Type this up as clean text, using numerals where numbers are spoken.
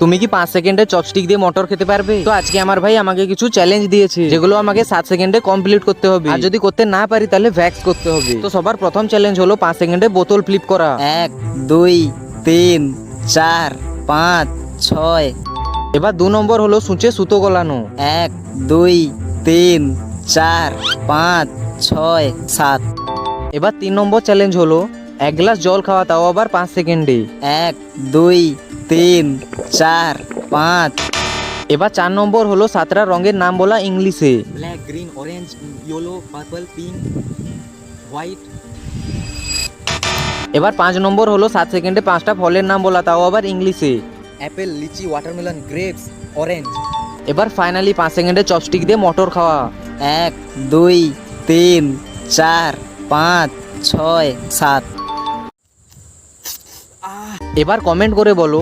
তুমি কি 5 সেকেন্ডে চপস্টিক দিয়ে মটর খেতে পারবে? তো আজকে আমার ভাই আমাকে কিছু চ্যালেঞ্জ দিয়েছে, যেগুলো আমাকে 7 সেকেন্ডে কমপ্লিট করতে হবে। আর যদি করতে না পারি তাহলে ভ্যাক্স করতে হবে। তো সবার প্রথম চ্যালেঞ্জ হলো 5 সেকেন্ডে বোতল ফ্লিপ করা। 1 2 3 4 5 6। এবার 2 নম্বর হলো সূচে সুতো গলানো। 1 2 3 4 5 6 7। এবার 3 নম্বর চ্যালেঞ্জ হলো 1 গ্লাস জল খাওয়া, তাও আবার 5 সেকেন্ডে। 1 2 3 4 5। এবার 4 নম্বর হলো 7টা রঙের নাম বলা ইংলিশে। Black green orange yellow purple pink white. এবার 5 নম্বর হলো 7 সেকেন্ডে 5টা ফলের নাম বলা, তাও আবার ইংলিশে। অ্যাপেল লিচি ওয়াটারমেলন গ্রেপস অরেঞ্জ। এবার ফাইনালি 5 সেকেন্ডে চপস্টিক দিয়ে মটর খাওয়া। 1 2 3 4 5 6 7। এবার কমেন্ট করে বলো